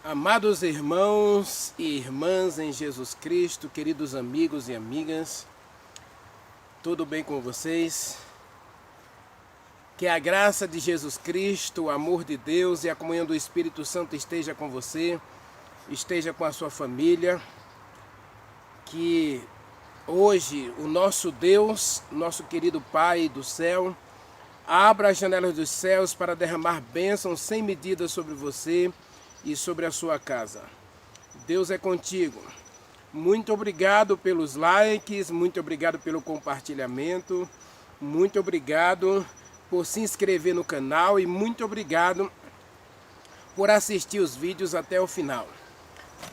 Amados irmãos e irmãs em Jesus Cristo, queridos amigos e amigas, tudo bem com vocês? Que a graça de Jesus Cristo, o amor de Deus e a comunhão do Espírito Santo esteja com você, esteja com a sua família. Que hoje o nosso Deus, nosso querido Pai do céu, abra as janelas dos céus para derramar bênçãos sem medida sobre você e sobre a sua casa. Deus é contigo. Muito obrigado pelos likes, muito obrigado pelo compartilhamento, muito obrigado por se inscrever no canal e muito obrigado por assistir os vídeos até o final.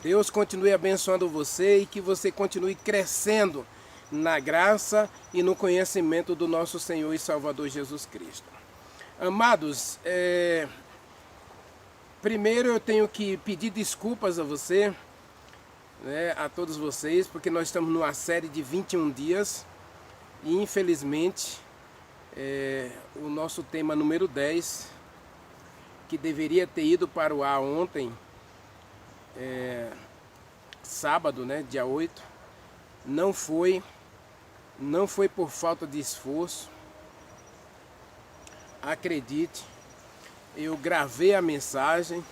Deus continue abençoando você e que você continue crescendo na graça e no conhecimento do nosso Senhor e Salvador Jesus Cristo. Amados, primeiro eu tenho que pedir desculpas a você, a todos vocês, porque nós estamos numa série de 21 dias e infelizmente o nosso tema número 10, que deveria ter ido para o ar ontem, sábado, dia 8, não foi por falta de esforço. Acredite, eu gravei a mensagem,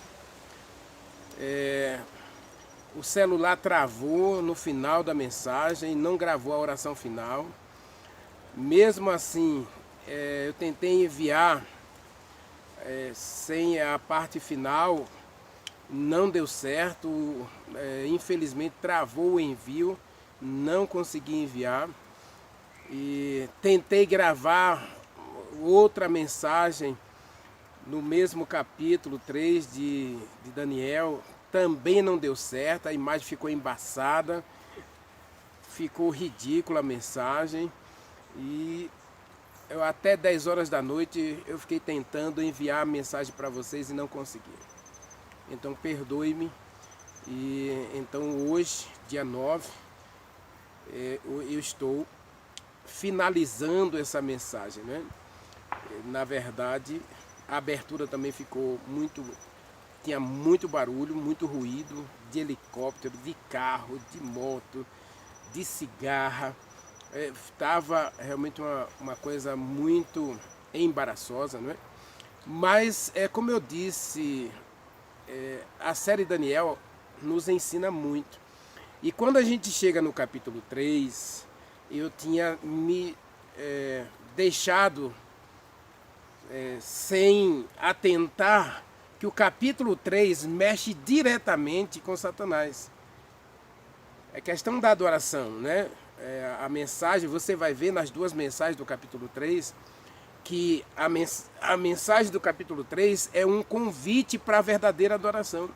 o celular travou no final da mensagem, não gravou a oração final. Mesmo assim, eu tentei enviar sem a parte final, não deu certo, infelizmente travou o envio, não consegui enviar. E tentei gravar outra mensagem no mesmo capítulo 3 de Daniel, também não deu certo, a imagem ficou embaçada, ficou ridícula a mensagem, e até 10 horas da noite eu fiquei tentando enviar a mensagem para vocês e não consegui. Então perdoe-me, e então hoje, dia 9, eu estou finalizando essa mensagem, Na verdade, a abertura também ficou tinha muito barulho, muito ruído de helicóptero, de carro, de moto, de cigarra. Estava realmente uma coisa muito embaraçosa, Mas, como eu disse, a série Daniel nos ensina muito. E quando a gente chega no capítulo 3, eu tinha me deixado sem atentar que o capítulo 3 mexe diretamente com Satanás. É questão da adoração, a mensagem, você vai ver nas duas mensagens do capítulo 3, que a mensagem do capítulo 3 é um convite para a verdadeira adoração.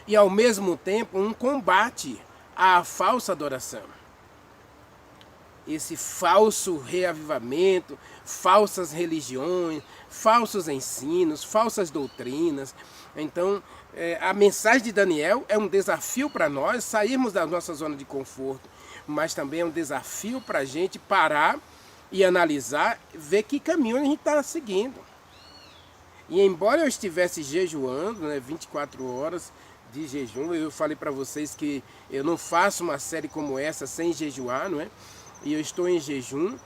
E ao mesmo tempo um combate à falsa adoração. Esse falso reavivamento, falsas religiões, falsos ensinos, falsas doutrinas. Então, a mensagem de Daniel é um desafio para nós sairmos da nossa zona de conforto, mas também é um desafio para a gente parar e analisar, ver que caminho a gente está seguindo. E embora eu estivesse jejuando, 24 horas de jejum, eu falei para vocês que eu não faço uma série como essa sem jejuar, E eu estou em jejum,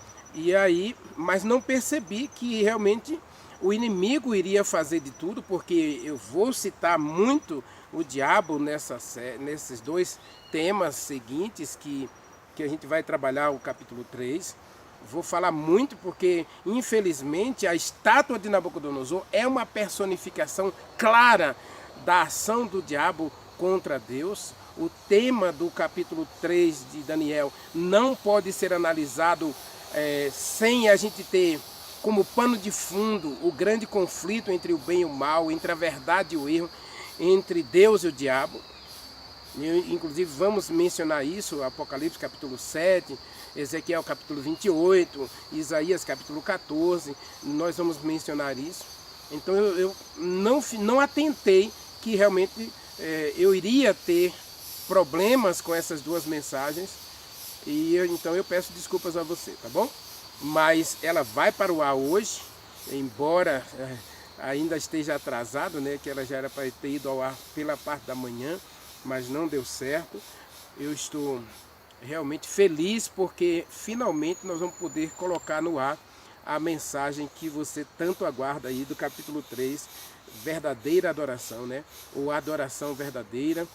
mas não percebi que realmente o inimigo iria fazer de tudo, porque eu vou citar muito o diabo nesses dois temas seguintes que a gente vai trabalhar o capítulo 3. Vou falar muito porque, infelizmente, a estátua de Nabucodonosor é uma personificação clara da ação do diabo contra Deus. O tema do capítulo 3 de Daniel não pode ser analisado sem a gente ter como pano de fundo o grande conflito entre o bem e o mal, entre a verdade e o erro, entre Deus e o diabo. Inclusive vamos mencionar isso, Apocalipse capítulo 7, Ezequiel capítulo 28, Isaías capítulo 14, nós vamos mencionar isso. Então eu não atentei que realmente eu iria ter problemas com essas duas mensagens, e então eu peço desculpas a você, tá bom? Mas ela vai para o ar hoje, embora ainda esteja atrasado, né? Que ela já era para ter ido ao ar pela parte da manhã, mas não deu certo. Eu estou realmente feliz porque finalmente nós vamos poder colocar no ar a mensagem que você tanto aguarda aí do capítulo 3, verdadeira adoração, né? Ou adoração verdadeira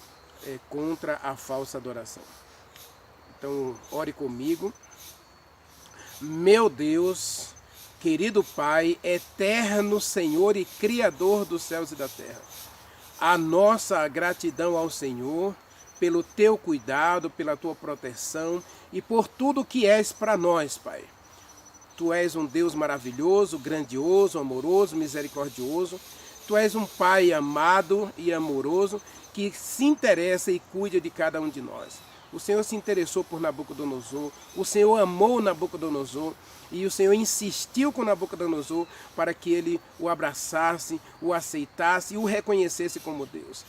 contra a falsa adoração. Então, ore comigo. Meu Deus, querido Pai, eterno Senhor e Criador dos céus e da terra, a nossa gratidão ao Senhor pelo teu cuidado, pela tua proteção e por tudo que és para nós, Pai. Tu és um Deus maravilhoso, grandioso, amoroso, misericordioso. Tu és um Pai amado e amoroso que se interessa e cuida de cada um de nós. O Senhor se interessou por Nabucodonosor, o Senhor amou Nabucodonosor e o Senhor insistiu com Nabucodonosor para que ele o abraçasse, o aceitasse e o reconhecesse como Deus.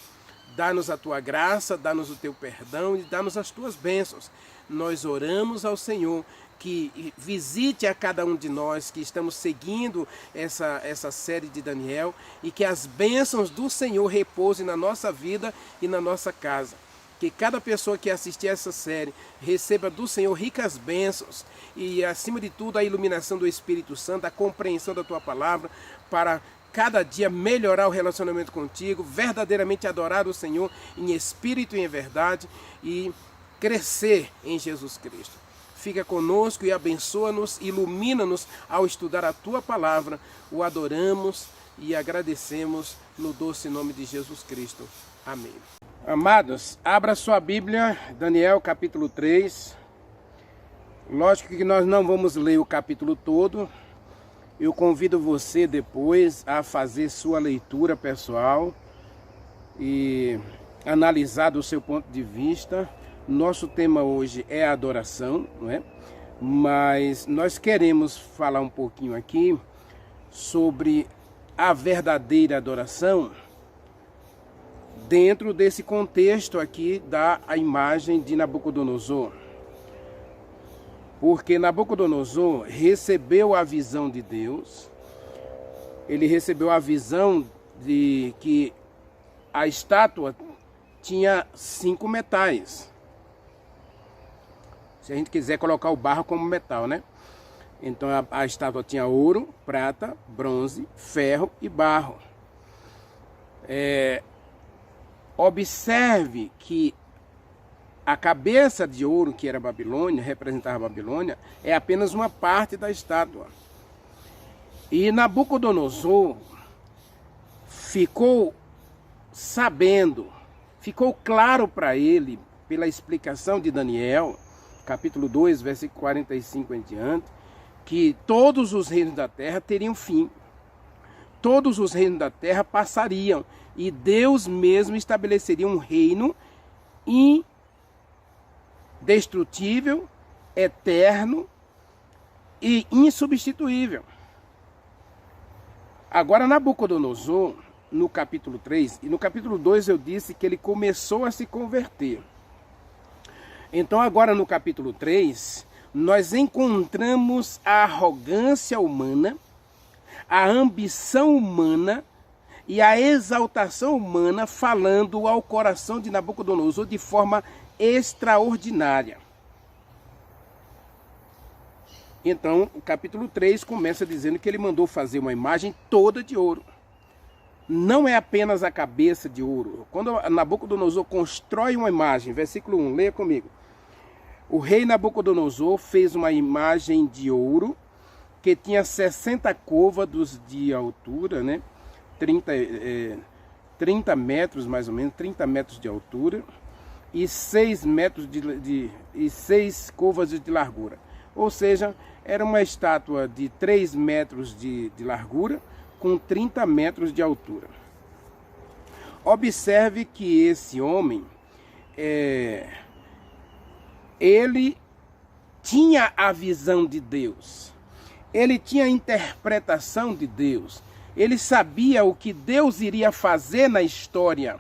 Dá-nos a tua graça, dá-nos o teu perdão e dá-nos as tuas bênçãos. Nós oramos ao Senhor que visite a cada um de nós que estamos seguindo essa série de Daniel e que as bênçãos do Senhor repousem na nossa vida e na nossa casa. Que cada pessoa que assistir essa série receba do Senhor ricas bênçãos e, acima de tudo, a iluminação do Espírito Santo, a compreensão da tua palavra para cada dia melhorar o relacionamento contigo, verdadeiramente adorar o Senhor em espírito e em verdade e crescer em Jesus Cristo. Fica conosco e abençoa-nos, ilumina-nos ao estudar a tua palavra. O adoramos e agradecemos no doce nome de Jesus Cristo. Amém. Amados, abra sua Bíblia, Daniel capítulo 3. Lógico que nós não vamos ler o capítulo todo. Eu convido você depois a fazer sua leitura pessoal e analisar do seu ponto de vista. Nosso tema hoje é a adoração, não é? Mas nós queremos falar um pouquinho aqui sobre a verdadeira adoração dentro desse contexto aqui da imagem de Nabucodonosor. Porque Nabucodonosor recebeu a visão de Deus, ele recebeu a visão de que a estátua tinha 5 metais. Se a gente quiser colocar o barro como metal, né? Então a estátua tinha ouro, prata, bronze, ferro e barro. Observe que a cabeça de ouro, que era Babilônia, representava a Babilônia, é apenas uma parte da estátua. E Nabucodonosor ficou sabendo, ficou claro para ele, pela explicação de Daniel, capítulo 2, versículo 45 em diante, que todos os reinos da terra teriam fim. Todos os reinos da terra passariam e Deus mesmo estabeleceria um reino indestrutível, eterno e insubstituível. Agora Nabucodonosor, no capítulo 3, e no capítulo 2 eu disse que ele começou a se converter. Então agora no capítulo 3, nós encontramos a arrogância humana, a ambição humana e a exaltação humana falando ao coração de Nabucodonosor de forma extraordinária. Então o capítulo 3 começa dizendo que ele mandou fazer uma imagem toda de ouro. Não é apenas a cabeça de ouro. Quando Nabucodonosor constrói uma imagem, versículo 1, leia comigo. O rei Nabucodonosor fez uma imagem de ouro que tinha 60 côvados de altura, né? 30 metros mais ou menos, 30 metros de altura e 6 metros e 6 côvados de largura. Ou seja, era uma estátua de 3 metros de largura com 30 metros de altura. Observe que esse homem, ele tinha a visão de Deus, ele tinha a interpretação de Deus, ele sabia o que Deus iria fazer na história.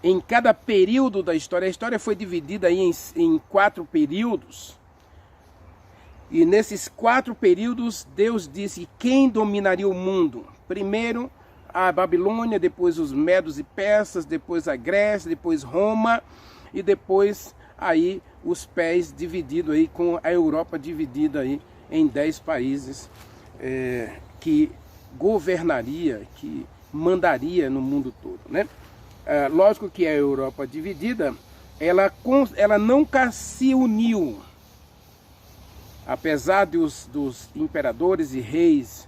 Em cada período da história, a história foi dividida aí em 4 períodos. E nesses 4 períodos, Deus disse quem dominaria o mundo. Primeiro a Babilônia, depois os Medos e Persas, depois a Grécia, depois Roma, e depois aí os pés divididos aí, com a Europa dividida aí em 10 países que governaria, que mandaria no mundo todo, né? Lógico que a Europa dividida, ela nunca se uniu. Apesar dos imperadores e reis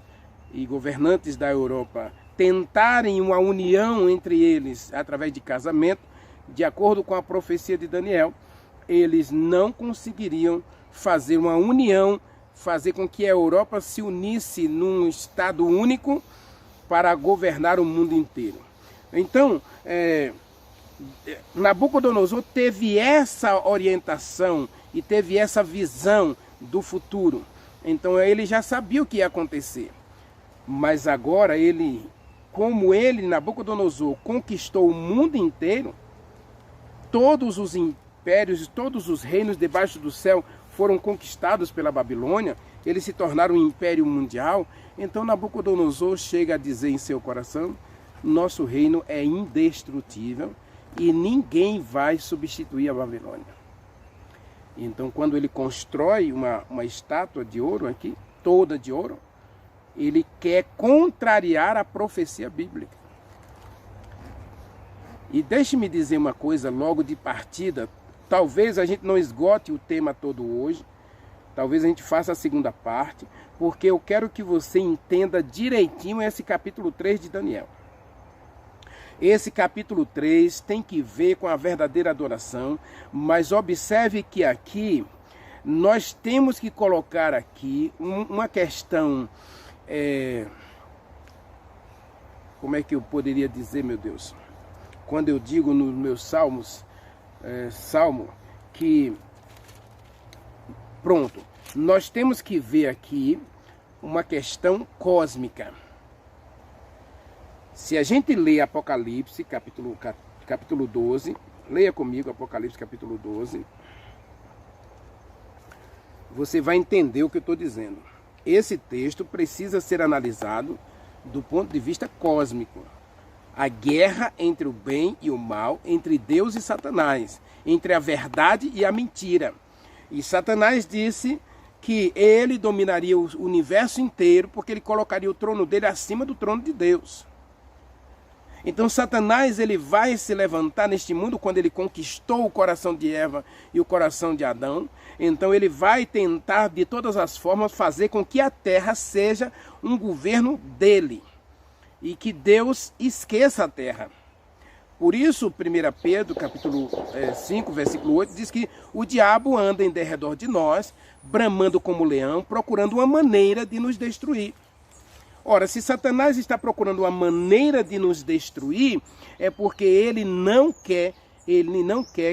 e governantes da Europa tentarem uma união entre eles através de casamento, de acordo com a profecia de Daniel, eles não conseguiriam fazer uma união, fazer com que a Europa se unisse num estado único para governar o mundo inteiro. Então, Nabucodonosor teve essa orientação e teve essa visão do futuro. Então ele já sabia o que ia acontecer. Mas agora Nabucodonosor, conquistou o mundo inteiro, todos os impérios, todos os reinos debaixo do céu foram conquistados pela Babilônia, eles se tornaram um império mundial. Então Nabucodonosor chega a dizer em seu coração: nosso reino é indestrutível e ninguém vai substituir a Babilônia. Então, quando ele constrói uma estátua de ouro aqui, toda de ouro, ele quer contrariar a profecia bíblica. E deixe-me dizer uma coisa logo de partida. Talvez a gente não esgote o tema todo hoje, talvez a gente faça a segunda parte, porque eu quero que você entenda direitinho esse capítulo 3 de Daniel. Esse capítulo 3 tem que ver com a verdadeira adoração, mas observe que aqui nós temos que colocar aqui uma questão, como é que eu poderia dizer, meu Deus? Quando eu digo nos meus salmos, pronto, nós temos que ver aqui uma questão cósmica. Se a gente lê Apocalipse, capítulo 12, leia comigo Apocalipse capítulo 12, você vai entender o que eu estou dizendo. Esse texto precisa ser analisado do ponto de vista cósmico. A guerra entre o bem e o mal, entre Deus e Satanás, entre a verdade e a mentira. E Satanás disse que ele dominaria o universo inteiro porque ele colocaria o trono dele acima do trono de Deus. Então Satanás ele vai se levantar neste mundo quando ele conquistou o coração de Eva e o coração de Adão. Então ele vai tentar de todas as formas fazer com que a terra seja um governo dele e que Deus esqueça a terra. Por isso 1 Pedro capítulo 5, versículo 8 diz que o diabo anda em derredor de nós, bramando como leão, procurando uma maneira de nos destruir. Ora, se Satanás está procurando uma maneira de nos destruir, é porque ele não quer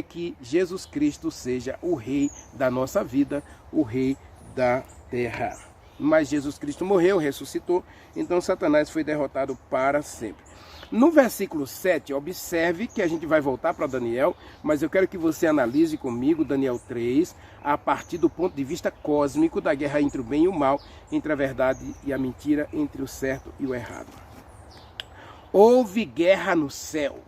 que Jesus Cristo seja o rei da nossa vida, o rei da terra. Mas Jesus Cristo morreu, ressuscitou, então Satanás foi derrotado para sempre. No versículo 7, observe que a gente vai voltar para Daniel, mas eu quero que você analise comigo Daniel 3, a partir do ponto de vista cósmico da guerra entre o bem e o mal, entre a verdade e a mentira, entre o certo e o errado. Houve guerra no céu.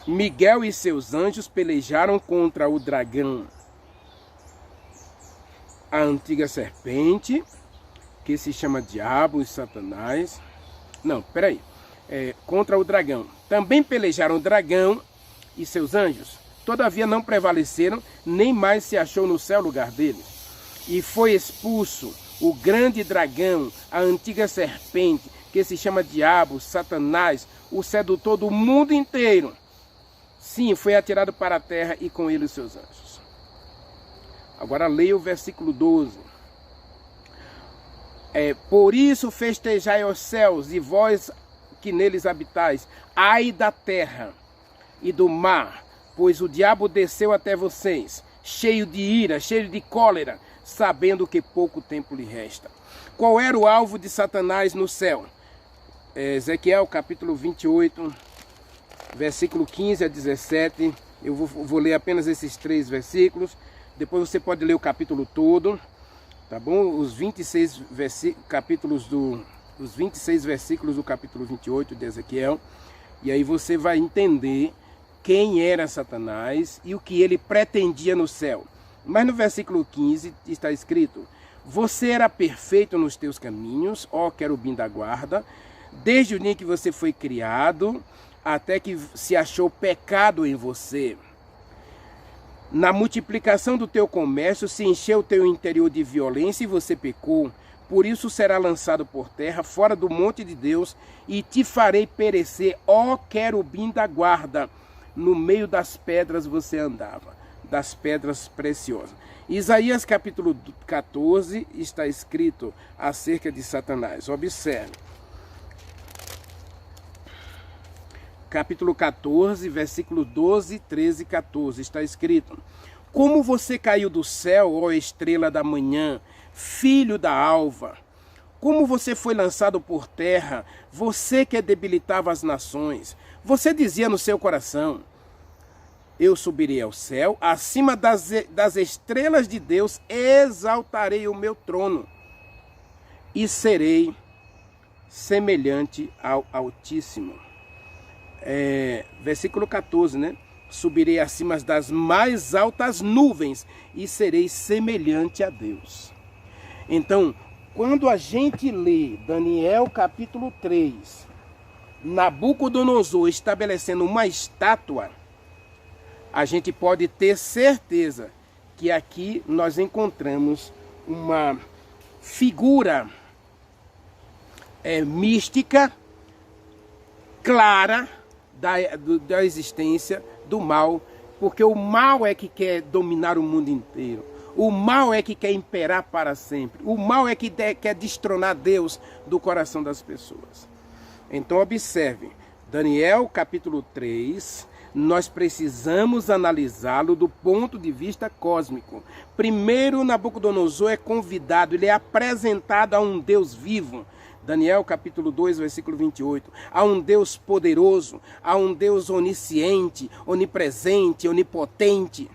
Miguel e seus anjos pelejaram contra o dragão, a antiga serpente, que se chama Diabo e Satanás. Não, peraí. Contra o dragão. Também pelejaram o dragão e seus anjos. Todavia não prevaleceram, nem mais se achou no céu lugar deles. E foi expulso o grande dragão, a antiga serpente, que se chama Diabo, Satanás, o sedutor do mundo inteiro. Sim, foi atirado para a terra e com ele os seus anjos. Agora leia o versículo 12. Por isso festejai os céus, e vós que neles habitais, ai da terra e do mar, pois o diabo desceu até vocês, cheio de ira, cheio de cólera, sabendo que pouco tempo lhe resta. Qual era o alvo de Satanás no céu? Ezequiel capítulo 28, versículo 15 a 17, eu vou ler apenas esses 3 versículos. Depois você pode ler o capítulo todo, tá bom? Os 26 versículos do capítulo 28 de Ezequiel. E aí você vai entender quem era Satanás e o que ele pretendia no céu. Mas no versículo 15 está escrito: você era perfeito nos teus caminhos, ó querubim da guarda, desde o dia que você foi criado, até que se achou pecado em você. Na multiplicação do teu comércio se encheu o teu interior de violência e você pecou. Por isso será lançado por terra, fora do monte de Deus, e te farei perecer, ó querubim da guarda. No meio das pedras você andava, das pedras preciosas. Isaías capítulo 14 está escrito acerca de Satanás. Observe. Capítulo 14, versículo 12, 13 e 14, está escrito: como você caiu do céu, ó estrela da manhã, filho da alva, como você foi lançado por terra, você que debilitava as nações. Você dizia no seu coração: eu subirei ao céu, acima das estrelas de Deus, exaltarei o meu trono e serei semelhante ao Altíssimo. Versículo 14, né? Subirei acima das mais altas nuvens e serei semelhante a Deus. Então, quando a gente lê Daniel capítulo 3, Nabucodonosor estabelecendo uma estátua, a gente pode ter certeza que aqui nós encontramos uma figura mística, clara, da existência do mal, porque o mal é que quer dominar o mundo inteiro. O mal é que quer imperar para sempre. O mal é que quer destronar Deus do coração das pessoas. Então observe, Daniel capítulo 3, nós precisamos analisá-lo do ponto de vista cósmico. Primeiro, Nabucodonosor é convidado, ele é apresentado a um Deus vivo. Daniel capítulo 2, versículo 28. A um Deus poderoso, a um Deus onisciente, onipresente, onipotente,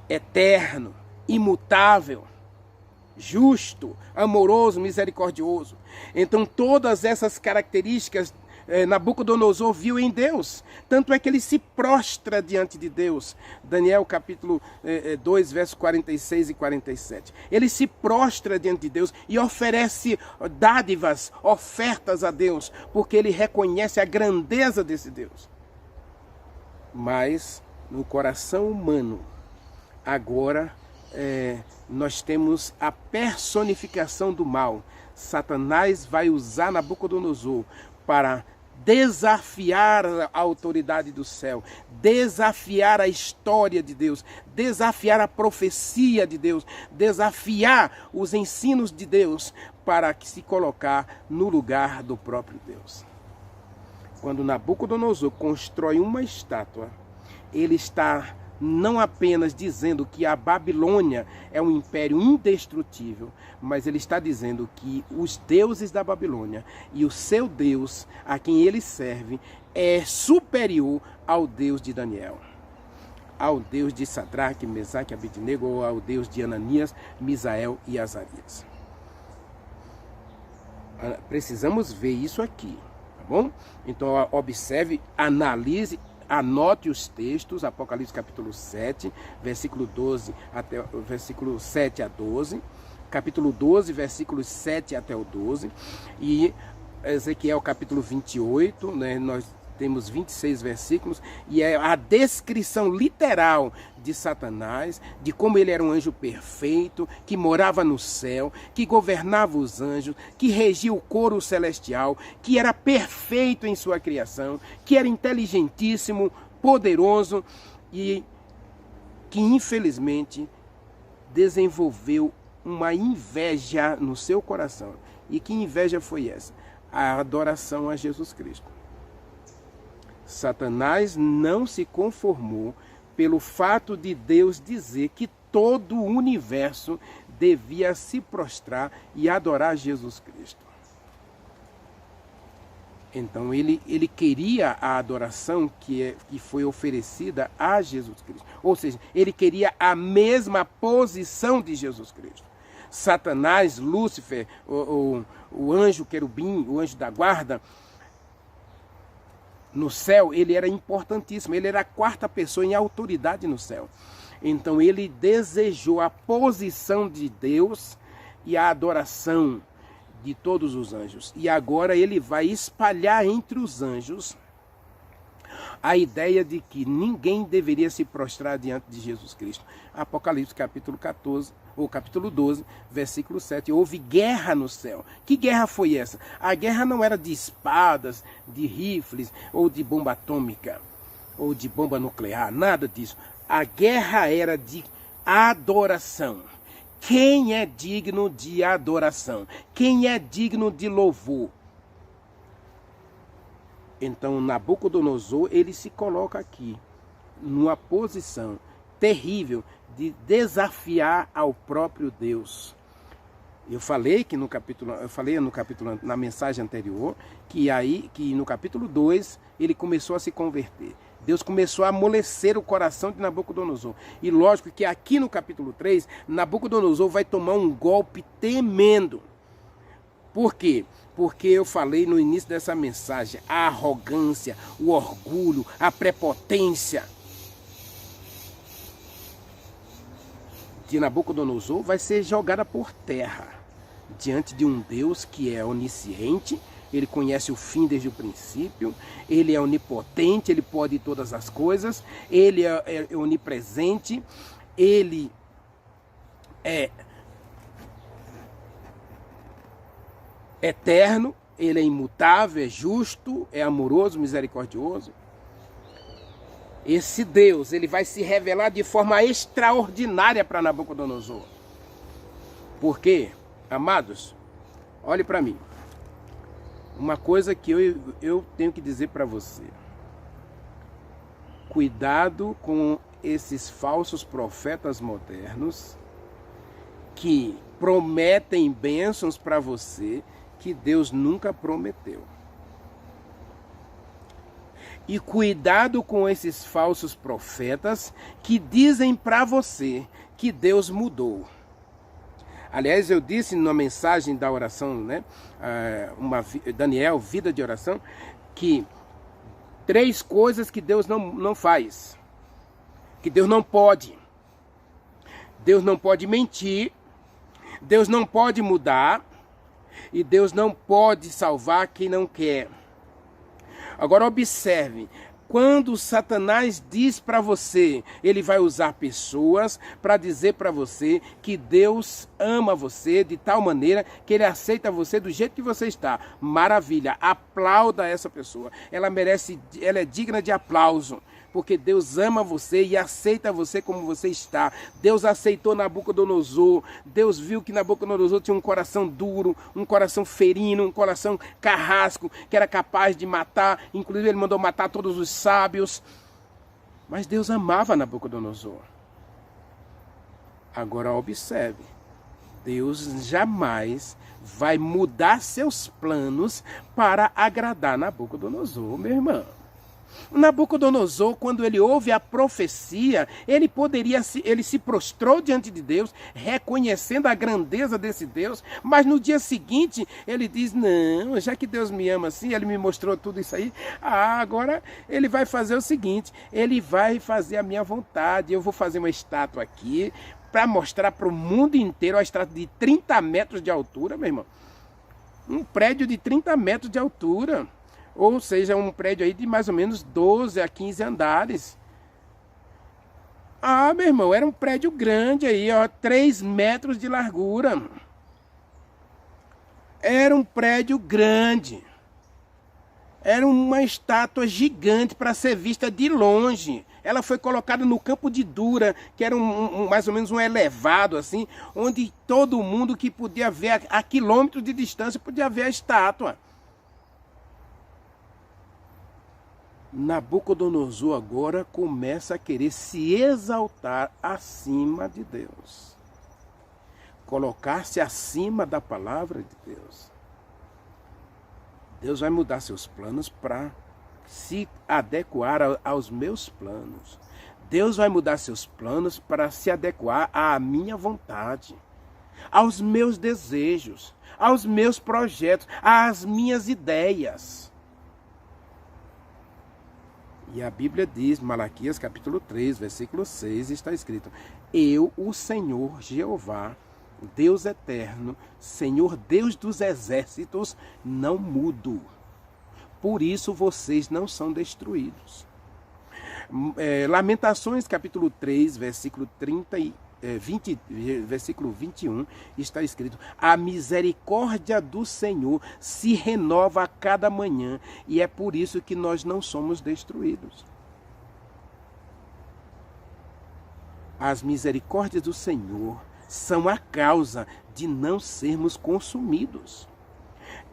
eterno, imutável, justo, amoroso, misericordioso. Então todas essas características Nabucodonosor viu em Deus, tanto é que ele se prostra diante de Deus. Daniel capítulo 2, versos 46 e 47. Ele se prostra diante de Deus e oferece dádivas, ofertas a Deus, porque ele reconhece a grandeza desse Deus. Mas no coração humano, agora nós temos a personificação do mal. Satanás vai usar Nabucodonosor para desafiar a autoridade do céu, desafiar a história de Deus, desafiar a profecia de Deus, desafiar os ensinos de Deus para se colocar no lugar do próprio Deus. Quando Nabucodonosor constrói uma estátua, ele está não apenas dizendo que a Babilônia é um império indestrutível, mas ele está dizendo que os deuses da Babilônia e o seu Deus, a quem ele serve, é superior ao Deus de Daniel, ao Deus de Sadraque, Mesaque e Abednego, ou ao Deus de Ananias, Misael e Azarias. Precisamos ver isso aqui, tá bom? Então observe, analise, anote os textos, Apocalipse capítulo 7, versículo 12 até o versículo 7 a 12, capítulo 12, versículos 7 até o 12, e Ezequiel capítulo 28, né, nós temos 26 versículos, e é a descrição literal de Satanás, de como ele era um anjo perfeito, que morava no céu, que governava os anjos, que regia o coro celestial, que era perfeito em sua criação, que era inteligentíssimo, poderoso e que infelizmente desenvolveu uma inveja no seu coração. E que inveja foi essa? A adoração a Jesus Cristo. Satanás não se conformou pelo fato de Deus dizer que todo o universo devia se prostrar e adorar Jesus Cristo. Então ele queria a adoração que foi oferecida a Jesus Cristo. Ou seja, ele queria a mesma posição de Jesus Cristo. Satanás, Lúcifer, o anjo querubim, o anjo da guarda, no céu ele era importantíssimo, ele era a quarta pessoa em autoridade no céu. Então ele desejou a posição de Deus e a adoração de todos os anjos. E agora ele vai espalhar entre os anjos a ideia de que ninguém deveria se prostrar diante de Jesus Cristo. Apocalipse capítulo 14, ou capítulo 12, versículo 7. Houve guerra no céu. Que guerra foi essa? A guerra não era de espadas, de rifles, ou de bomba atômica, ou de bomba nuclear, nada disso. A guerra era de adoração. Quem é digno de adoração? Quem é digno de louvor? Então Nabucodonosor, ele se coloca aqui, numa posição terrível de desafiar ao próprio Deus. Eu falei que no capítulo, na mensagem anterior, que no capítulo 2 ele começou a se converter. Deus começou a amolecer o coração de Nabucodonosor. E lógico que aqui no capítulo 3, Nabucodonosor vai tomar um golpe tremendo. Por quê? Porque eu falei no início dessa mensagem, a arrogância, o orgulho, a prepotência de Nabucodonosor vai ser jogada por terra diante de um Deus que é onisciente. Ele conhece o fim desde o princípio, ele é onipotente, ele pode todas as coisas, ele é onipresente, ele é eterno, ele é imutável, é justo, é amoroso, misericordioso. Esse Deus, ele vai se revelar de forma extraordinária para Nabucodonosor. Por quê? Amados, olhe para mim. Uma coisa que eu tenho que dizer para você. Cuidado com esses falsos profetas modernos que prometem bênçãos para você que Deus nunca prometeu. E cuidado com esses falsos profetas que dizem para você que Deus mudou. Aliás, eu disse numa mensagem da oração, né, Daniel, vida de oração, que 3 coisas que Deus não faz, que Deus não pode. Deus não pode mentir, Deus não pode mudar e Deus não pode salvar quem não quer. Agora observe, quando Satanás diz para você, ele vai usar pessoas para dizer para você que Deus ama você de tal maneira que ele aceita você do jeito que você está. Maravilha, aplauda essa pessoa. Ela é digna de aplauso, porque Deus ama você e aceita você como você está. Deus aceitou Nabucodonosor. Deus viu que Nabucodonosor tinha um coração duro, um coração ferino, um coração carrasco, que era capaz de matar. Inclusive ele mandou matar todos os sábios. Mas Deus amava Nabucodonosor. Agora observe, Deus jamais vai mudar seus planos para agradar Nabucodonosor, meu irmão. Nabucodonosor, quando ele ouve a profecia, ele se prostrou diante de Deus, reconhecendo a grandeza desse Deus, mas no dia seguinte ele diz, não, já que Deus me ama assim, ele me mostrou tudo isso aí, agora ele vai fazer o seguinte, ele vai fazer a minha vontade, eu vou fazer uma estátua aqui, para mostrar para o mundo inteiro, a estátua de 30 metros de altura, meu irmão, um prédio de 30 metros de altura, ou seja, um prédio aí de mais ou menos 12 a 15 andares. Meu irmão, era um prédio grande aí, 3 metros de largura. Era um prédio grande. Era uma estátua gigante para ser vista de longe. Ela foi colocada no campo de Dura, que era mais ou menos um elevado assim, onde todo mundo que podia ver a quilômetros de distância podia ver a estátua. Nabucodonosor agora começa a querer se exaltar acima de Deus. Colocar-se acima da palavra de Deus. Deus vai mudar seus planos para se adequar aos meus planos. Deus vai mudar seus planos para se adequar à minha vontade, aos meus desejos, aos meus projetos, às minhas ideias. E a Bíblia diz, Malaquias capítulo 3, versículo 6, está escrito: eu, o Senhor Jeová, Deus eterno, Senhor Deus dos exércitos, não mudo. Por isso vocês não são destruídos. Lamentações capítulo 3, versículo 21, está escrito: a misericórdia do Senhor se renova a cada manhã, e é por isso que nós não somos destruídos. As misericórdias do Senhor são a causa de não sermos consumidos.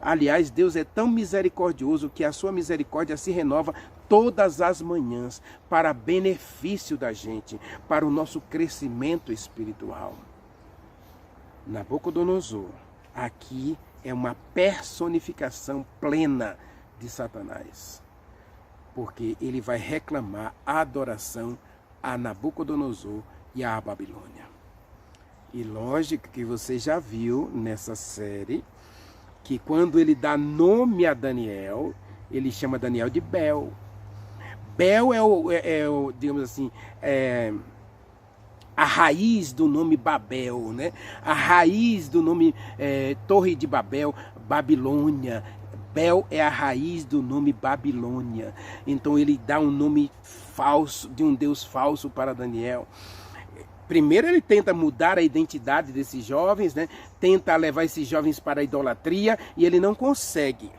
Aliás, Deus é tão misericordioso que a sua misericórdia se renova todas as manhãs para benefício da gente, para o nosso crescimento espiritual. Nabucodonosor, aqui é uma personificação plena de Satanás, porque ele vai reclamar a adoração a Nabucodonosor e à Babilônia. E lógico que você já viu nessa série que quando ele dá nome a Daniel, ele chama Daniel de Bel. Bel é o digamos assim, a raiz do nome Babel, né? A raiz do nome Torre de Babel, Babilônia. Bel é a raiz do nome Babilônia. Então ele dá um nome falso, de um Deus falso para Daniel. Primeiro ele tenta mudar a identidade desses jovens, né? Tenta levar esses jovens para a idolatria e ele não consegue.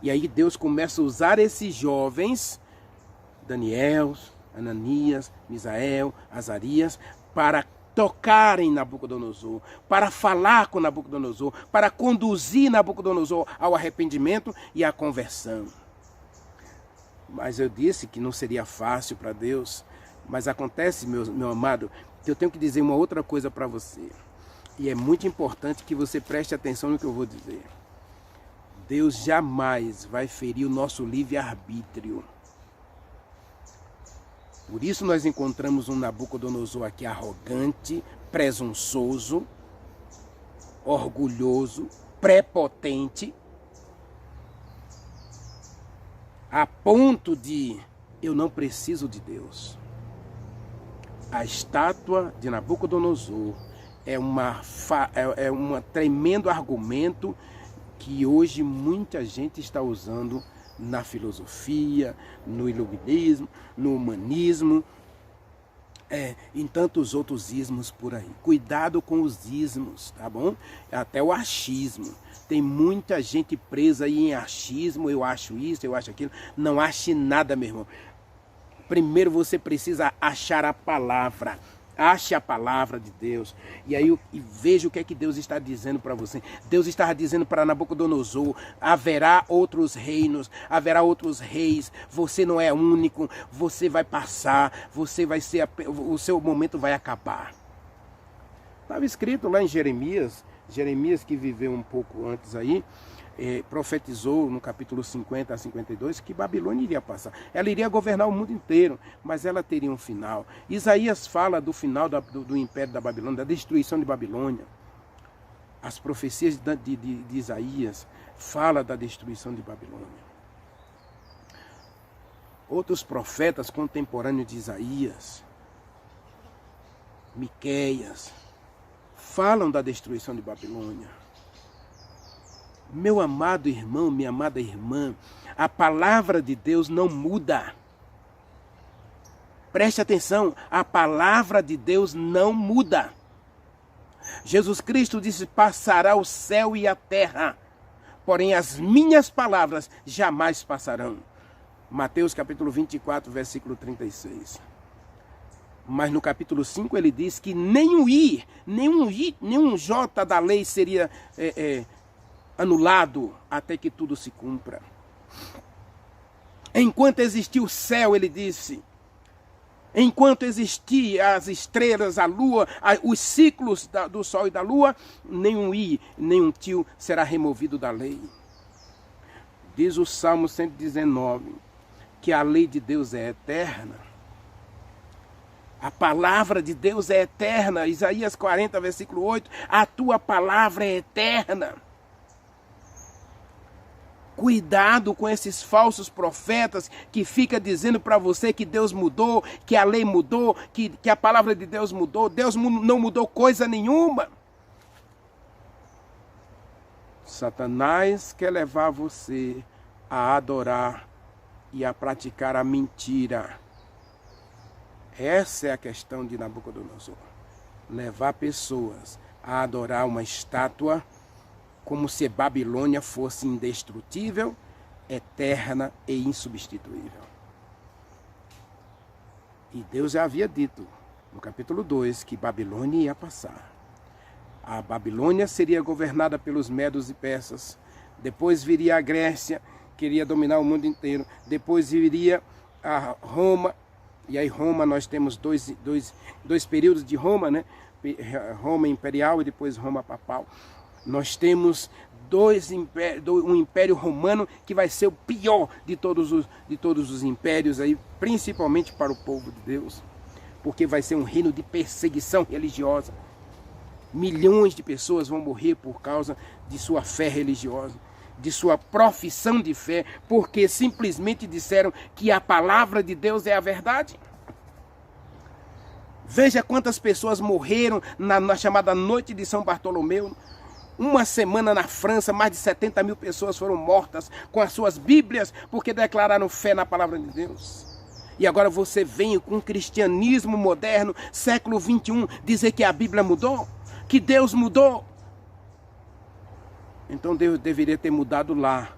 E aí Deus começa a usar esses jovens, Daniel, Ananias, Misael, Azarias, para tocarem Nabucodonosor, para falar com Nabucodonosor, para conduzir Nabucodonosor ao arrependimento e à conversão. Mas eu disse que não seria fácil para Deus. Mas acontece, meu amado, que eu tenho que dizer uma outra coisa para você. E é muito importante que você preste atenção no que eu vou dizer. Deus jamais vai ferir o nosso livre-arbítrio. Por isso nós encontramos um Nabucodonosor aqui arrogante, presunçoso, orgulhoso, prepotente, a ponto de eu não preciso de Deus. A estátua de Nabucodonosor é um tremendo argumento que hoje muita gente está usando na filosofia, no iluminismo, no humanismo, em tantos outros ismos por aí. Cuidado com os ismos, tá bom? Até o achismo. Tem muita gente presa aí em achismo, eu acho isso, eu acho aquilo. Não ache nada, meu irmão. Primeiro você precisa achar a palavra. Ache a palavra de Deus. E aí veja o que é que Deus está dizendo para você. Deus estava dizendo para Nabucodonosor: haverá outros reinos, haverá outros reis. Você não é único. Você vai passar. Você vai ser. O seu momento vai acabar. Estava escrito lá em Jeremias. Jeremias, que viveu um pouco antes aí, profetizou no capítulo 50 a 52 que Babilônia iria passar. Ela iria governar o mundo inteiro, mas ela teria um final. Isaías fala do final do império da Babilônia, da destruição de Babilônia. As profecias de Isaías falam da destruição de Babilônia. Outros profetas contemporâneos de Isaías, Miqueias, falam da destruição de Babilônia. Meu amado irmão, minha amada irmã, a palavra de Deus não muda. Preste atenção, a palavra de Deus não muda. Jesus Cristo disse: passará o céu e a terra, porém as minhas palavras jamais passarão. Mateus capítulo 24, versículo 36. Mas no capítulo 5 ele diz que nenhum J da lei seria anulado até que tudo se cumpra. Enquanto existia o céu, ele disse, enquanto existiam as estrelas, a lua, os ciclos do sol e da lua, nenhum i, nenhum tio será removido da lei. Diz o Salmo 119 que a lei de Deus é eterna. A palavra de Deus é eterna. Isaías 40, versículo 8. A tua palavra é eterna. Cuidado com esses falsos profetas que ficam dizendo para você que Deus mudou, que a lei mudou, que a palavra de Deus mudou. Deus não mudou coisa nenhuma. Satanás quer levar você a adorar e a praticar a mentira. Essa é a questão de Nabucodonosor. Levar pessoas a adorar uma estátua como se Babilônia fosse indestrutível, eterna e insubstituível. E Deus já havia dito no capítulo 2 que Babilônia ia passar. A Babilônia seria governada pelos medos e persas. Depois viria a Grécia, que iria dominar o mundo inteiro. Depois viria a Roma. E aí Roma, nós temos dois períodos de Roma, né? Roma imperial e depois Roma papal. Nós temos um império romano que vai ser o pior de todos os impérios, aí, principalmente para o povo de Deus. Porque vai ser um reino de perseguição religiosa. Milhões de pessoas vão morrer por causa de sua fé religiosa, de sua profissão de fé, porque simplesmente disseram que a palavra de Deus é a verdade. Veja quantas pessoas morreram na chamada Noite de São Bartolomeu. Uma semana na França, mais de 70 mil pessoas foram mortas com as suas Bíblias, porque declararam fé na palavra de Deus. E agora você vem com o cristianismo moderno, século 21, dizer que a Bíblia mudou? Que Deus mudou? Então Deus deveria ter mudado lá,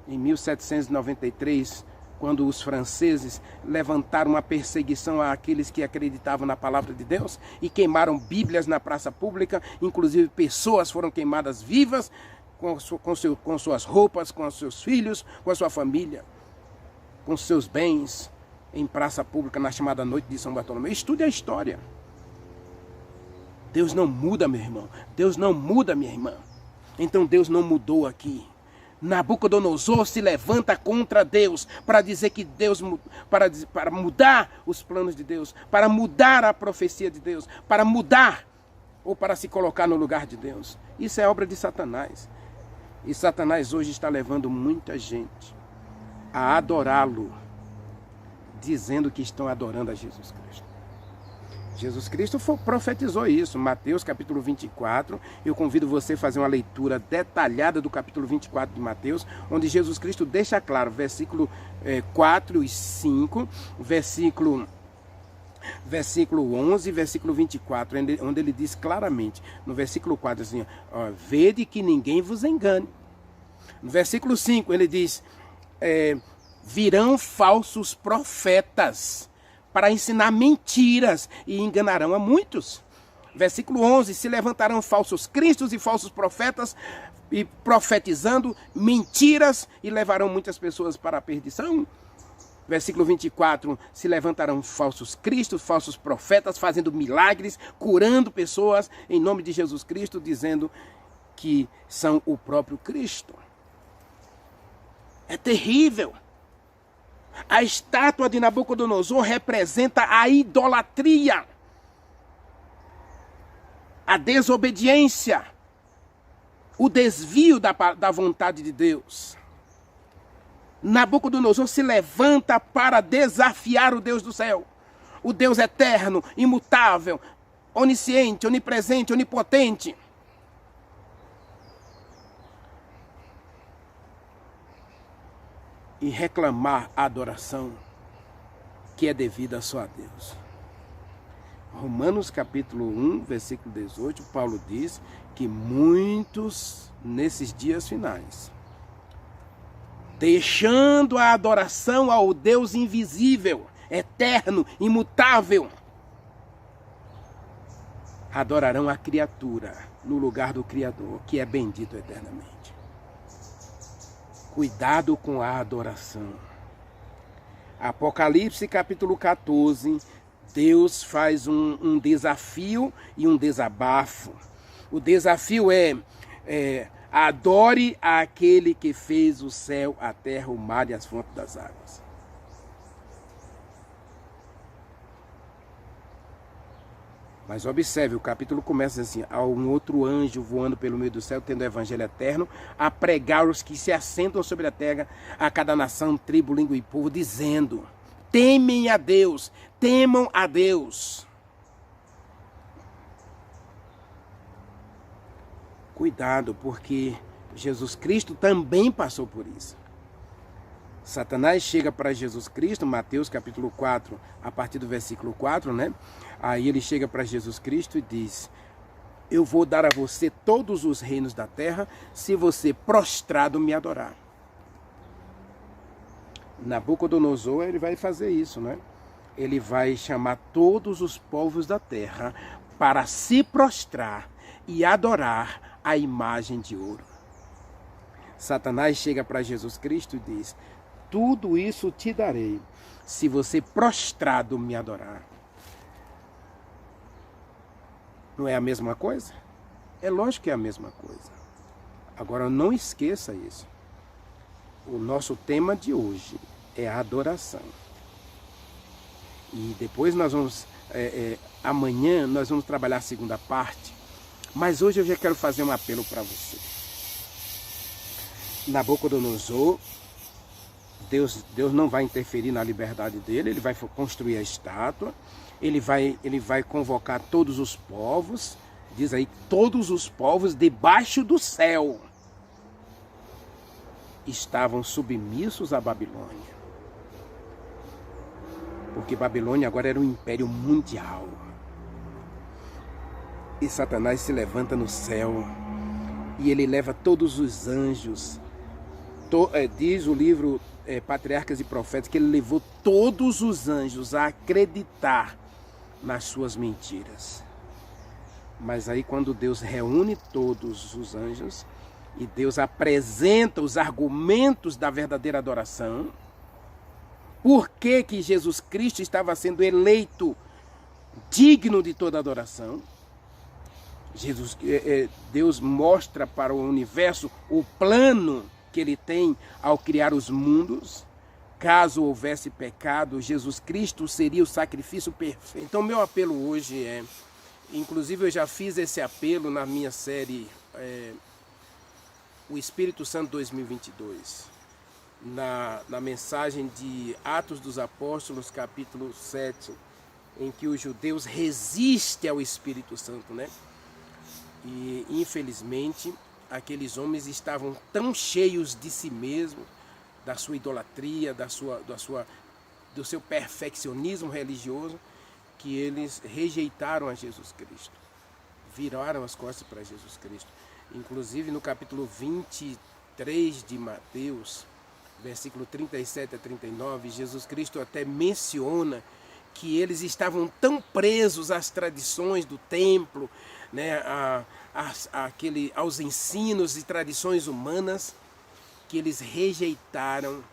em 1793, quando os franceses levantaram uma perseguição àqueles que acreditavam na palavra de Deus e queimaram Bíblias na praça pública, inclusive pessoas foram queimadas vivas com suas roupas, com os seus filhos, com a sua família, com seus bens, em praça pública na chamada Noite de São Bartolomeu. Estude a história. Deus não muda, meu irmão. Deus não muda, minha irmã. Então Deus não mudou aqui. Nabucodonosor se levanta contra Deus para dizer que Deus, para mudar os planos de Deus, para mudar a profecia de Deus, para mudar ou para se colocar no lugar de Deus. Isso é obra de Satanás. E Satanás hoje está levando muita gente a adorá-lo, dizendo que estão adorando a Jesus Cristo. Jesus Cristo profetizou isso, Mateus capítulo 24, eu convido você a fazer uma leitura detalhada do capítulo 24 de Mateus, onde Jesus Cristo deixa claro, versículo 4 e 5, versículo 11, versículo 24, onde ele diz claramente, no versículo 4 assim, ó, vede que ninguém vos engane. No versículo 5 ele diz, virão falsos profetas, para ensinar mentiras e enganarão a muitos. Versículo 11, se levantarão falsos cristos e falsos profetas, e profetizando mentiras e levarão muitas pessoas para a perdição. Versículo 24, se levantarão falsos cristos, falsos profetas, fazendo milagres, curando pessoas em nome de Jesus Cristo, dizendo que são o próprio Cristo. É terrível. A estátua de Nabucodonosor representa a idolatria, a desobediência, o desvio da vontade de Deus. Nabucodonosor se levanta para desafiar o Deus do céu, o Deus eterno, imutável, onisciente, onipresente, onipotente. E reclamar a adoração que é devida só a Deus. Romanos capítulo 1, versículo 18, Paulo diz que muitos nesses dias finais, deixando a adoração ao Deus invisível, eterno, imutável, adorarão a criatura no lugar do Criador, que é bendito eternamente. Cuidado com a adoração. Apocalipse capítulo 14, Deus faz um desafio e um desabafo. O desafio é Adore aquele que fez o céu, a terra, o mar e as fontes das águas. Mas observe, o capítulo começa assim: há um outro anjo voando pelo meio do céu, tendo o evangelho eterno, a pregar os que se assentam sobre a terra, a cada nação, tribo, língua e povo, dizendo: temem a Deus, temam a Deus. Cuidado, porque Jesus Cristo também passou por isso. Satanás chega para Jesus Cristo, Mateus capítulo 4, a partir do versículo 4, né? Aí ele chega para Jesus Cristo e diz: eu vou dar a você todos os reinos da terra, se você prostrado me adorar. Nabucodonosor, ele vai fazer isso, né? Ele vai chamar todos os povos da terra para se prostrar e adorar a imagem de ouro. Satanás chega para Jesus Cristo e diz: tudo isso te darei, se você prostrado me adorar. Não é a mesma coisa? É lógico que é a mesma coisa. Agora não esqueça isso. O nosso tema de hoje é a adoração. E depois nós vamos, amanhã nós vamos trabalhar a segunda parte. Mas hoje eu já quero fazer um apelo para você. Nabucodonosor, Deus não vai interferir na liberdade dele, ele vai construir a estátua, ele vai convocar todos os povos, diz aí, todos os povos debaixo do céu estavam submissos à Babilônia. Porque Babilônia agora era um império mundial. E Satanás se levanta no céu e ele leva todos os anjos. Diz o livro Patriarcas e Profetas que ele levou todos os anjos a acreditar nas suas mentiras. Mas aí quando Deus reúne todos os anjos e Deus apresenta os argumentos da verdadeira adoração, por que que Jesus Cristo estava sendo eleito digno de toda adoração? Deus mostra para o universo o plano que ele tem ao criar os mundos. Caso houvesse pecado, Jesus Cristo seria o sacrifício perfeito. Então meu apelo hoje inclusive eu já fiz esse apelo na minha série O Espírito Santo 2022, na mensagem de Atos dos Apóstolos, capítulo 7, em que os judeus resistem ao Espírito Santo, né? E infelizmente aqueles homens estavam tão cheios de si mesmos, da sua idolatria, do seu perfeccionismo religioso, que eles rejeitaram a Jesus Cristo, viraram as costas para Jesus Cristo. Inclusive no capítulo 23 de Mateus, versículo 37 a 39, Jesus Cristo até menciona que eles estavam tão presos às tradições do templo, né, aos ensinos e tradições humanas, que eles rejeitaram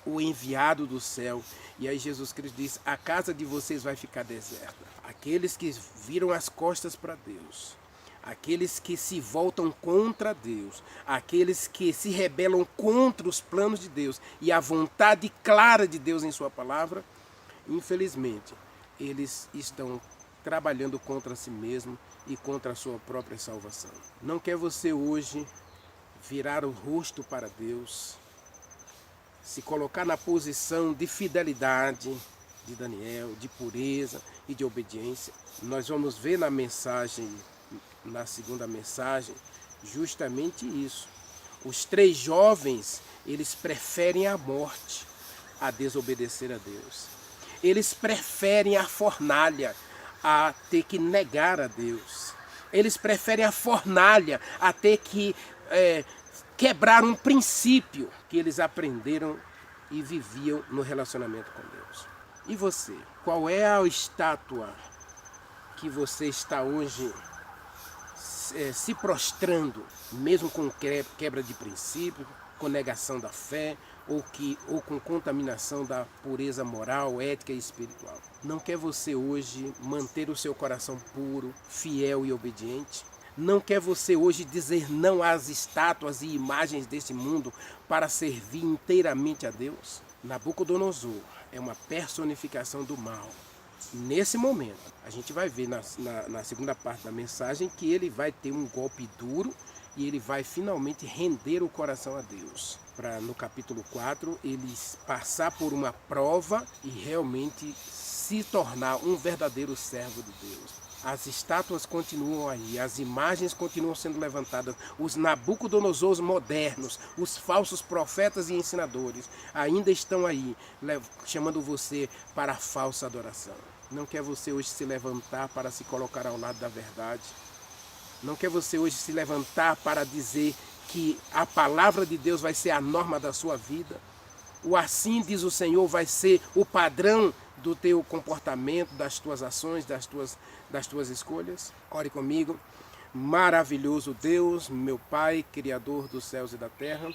o enviado do céu. E aí Jesus Cristo diz: a casa de vocês vai ficar deserta. Aqueles que viram as costas para Deus, aqueles que se voltam contra Deus, aqueles que se rebelam contra os planos de Deus e a vontade clara de Deus em sua palavra, infelizmente, eles estão trabalhando contra si mesmo e contra a sua própria salvação. Não quer você hoje virar o rosto para Deus, se colocar na posição de fidelidade de Daniel, de pureza e de obediência? Nós vamos ver na mensagem, na segunda mensagem, justamente isso. Os 3 jovens, eles preferem a morte a desobedecer a Deus. Eles preferem a fornalha a ter que negar a Deus. Eles preferem a fornalha a ter que quebrar um princípio que eles aprenderam e viviam no relacionamento com Deus. E você? Qual é a estátua que você está hoje se prostrando, mesmo com quebra de princípio, com negação da fé, ou com contaminação da pureza moral, ética e espiritual? Não quer você hoje manter o seu coração puro, fiel e obediente? Não quer você hoje dizer não às estátuas e imagens deste mundo para servir inteiramente a Deus? Nabucodonosor é uma personificação do mal. Nesse momento, a gente vai ver na segunda parte da mensagem que ele vai ter um golpe duro e ele vai finalmente render o coração a Deus. Para no capítulo 4 ele passar por uma prova e realmente se tornar um verdadeiro servo de Deus. As estátuas continuam aí, as imagens continuam sendo levantadas, os Nabucodonosores modernos, os falsos profetas e ensinadores ainda estão aí, chamando você para a falsa adoração. Não quer você hoje se levantar para se colocar ao lado da verdade? Não quer você hoje se levantar para dizer que a palavra de Deus vai ser a norma da sua vida? O assim diz o Senhor vai ser o padrão do teu comportamento, das tuas ações, das tuas escolhas? Ore comigo. Maravilhoso Deus, meu Pai, Criador dos céus e da terra,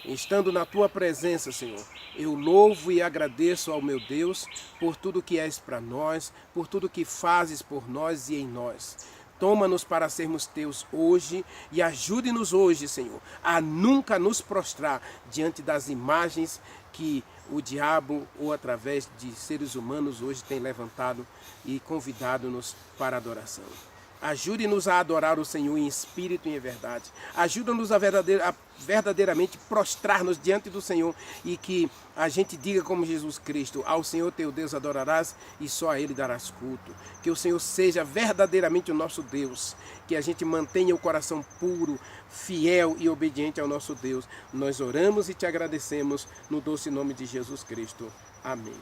estando na tua presença, Senhor, eu louvo e agradeço ao meu Deus por tudo que és para nós, por tudo que fazes por nós e em nós. Toma-nos para sermos teus hoje e ajude-nos hoje, Senhor, a nunca nos prostrar diante das imagens que o diabo, ou através de seres humanos, hoje tem levantado e convidado-nos para a adoração. Ajude-nos a adorar o Senhor em espírito e em verdade. Ajuda-nos a verdadeiramente prostrar-nos diante do Senhor e que a gente diga como Jesus Cristo: ao Senhor teu Deus adorarás e só a Ele darás culto. Que o Senhor seja verdadeiramente o nosso Deus. Que a gente mantenha o coração puro, fiel e obediente ao nosso Deus. Nós oramos e te agradecemos no doce nome de Jesus Cristo. Amém.